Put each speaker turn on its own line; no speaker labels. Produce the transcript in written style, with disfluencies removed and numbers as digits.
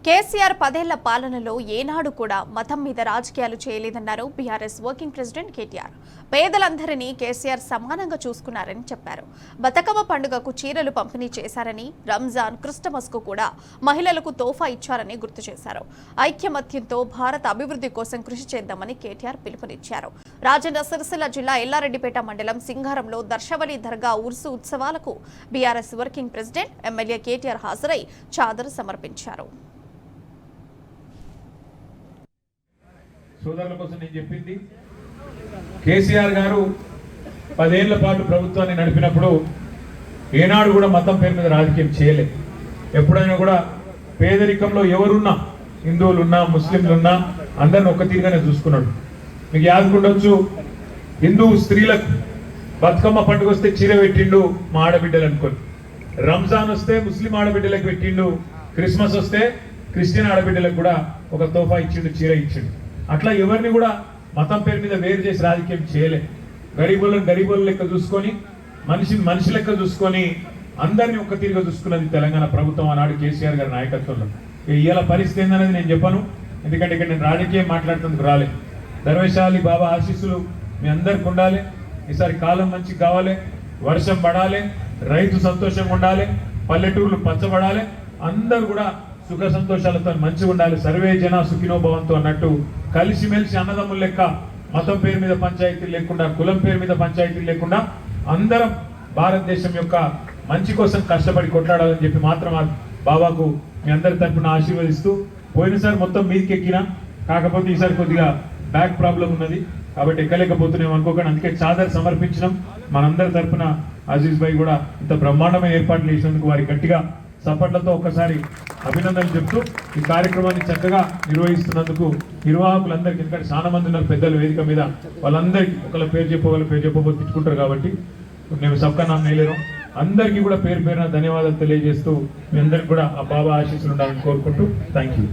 కేసీఆర్ 10 ఏళ్ల పాలనలో ఏనాడు కూడా మతం మీద రాజకీయాలు చేయలేదన్నారు బీఆర్ఎస్ వర్కింగ్ ప్రెసిడెంట్ కేటీఆర్. పేదలందరినీ కేసీఆర్ సమానంగా చూసుకున్నారని చెప్పారు. బతుకమ్మ పండుగకు చీరలు పంపిణీ చేశారని, రంజాన్, క్రిస్టమస్కు కూడా మహిళలకు తోఫా ఇచ్చారని గుర్తు చేశారు. ఐక్యమత్యంతో భారత అభివృద్ధి కోసం కృషి చేద్దామని కేటీఆర్ పిలుపునిచ్చారు. రాజన్న సిరిసిల్ల జిల్లా ఎల్లారెడ్డిపేట మండలం సింగారంలో దర్శవలి దర్గా ఉర్సు ఉత్సవాలకు BRS working president MLA KTR హాజరై చాదర్ సమర్పించారు.
సోదరుల కోసం నేను చెప్పింది, కేసీఆర్ గారు 10 ఏళ్ల పాటు ప్రభుత్వాన్ని నడిపినప్పుడు ఏనాడు కూడా మతం పేరు మీద రాజకీయం చేయలేదు. ఎప్పుడైనా కూడా పేదరికంలో ఎవరున్నా, హిందువులున్నా, ముస్లింలున్నా అందరిని ఒక్క తీరుగానే చూసుకున్నాడు. మీకు యాదుకుండొచ్చు, హిందూ స్త్రీలకు బతుకమ్మ పండుగ వస్తే చీర పెట్టిండు మా ఆడబిడ్డలు అనుకోని, రంజాన్ వస్తే ముస్లిం ఆడబిడ్డలకు పెట్టిండు, క్రిస్మస్ వస్తే క్రిస్టియన్ ఆడబిడ్డలకు కూడా ఒక తోఫా ఇచ్చిండు, చీర ఇచ్చిండు. అట్లా ఎవరిని కూడా మతం పేరు మీద వేరు చేసి రాజకీయం చేయలే. గరీబులను లెక్క చూసుకొని, మనిషి లెక్క చూసుకొని అందరినీ ఒక్క తీరుగా చూసుకున్నది తెలంగాణ ప్రభుత్వం ఆనాడు కేసీఆర్ గారి నాయకత్వంలో. ఇవాళ పరిస్థితి ఏందనేది నేను చెప్పను, ఎందుకంటే ఇక్కడ నేను రాజకీయం మాట్లాడుతుందుకు రాలే. దర్వేశాలి బాబా ఆశీస్సులు మీ అందరికి ఉండాలి. ఈసారి కాలం మంచిగా కావాలి, వర్షం పడాలి, రైతు సంతోషంగా ఉండాలి, పల్లెటూర్లు పచ్చబడాలి, అందరూ కూడా సుఖ సంతోషాలతో మంచిగా ఉండాలి. సర్వే జన సుఖినో భవంతు అన్నట్టు కలిసిమెలిసి అన్నదమ్ములు లెక్క మతం పేరు మీద పంచాయతీలు లేకుండా, కులం పేరు మీద పంచాయతీలు లేకుండా అందరం భారతదేశం యొక్క మంచి కోసం కష్టపడి కొట్లాడాలని చెప్పి మాత్రం బాబాకు మీ అందరి తరఫున ఆశీర్వదిస్తూ, పోయినసారి మొత్తం మీదకి ఎక్కినా, కాకపోతే ఈసారి కొద్దిగా బ్యాక్ ప్రాబ్లం ఉన్నది కాబట్టి ఎక్కలేకపోతున్నాం అనుకోకండి. అందుకే చాదర్ సమర్పించడం మనందరి తరఫున అజీజ్ భాయ్ కూడా ఇంత బ్రహ్మాండమైన ఏర్పాట్లు చేసినందుకు వారి గట్టిగా చప్పట్లతో ఒక్కసారి అభినందనలు చెప్తూ ఈ కార్యక్రమాన్ని చక్కగా నిర్వహిస్తున్నందుకు నిర్వాహకులందరికీ, ఎందుకంటే చాలా మంది ఉన్నారు పెద్దలు వేదిక మీద, వాళ్ళందరికీ ఒకళ్ళ పేరు చెప్పబోతే తిట్టుకుంటారు కాబట్టి నేను సబ్కా నామ్ నేలేను. అందరికీ కూడా పేరు పేరున ధన్యవాదాలు తెలియజేస్తూ మీ అందరికి కూడా ఆ బాబా ఆశీస్సులు ఉండాలని కోరుకుంటూ థ్యాంక్ యూ.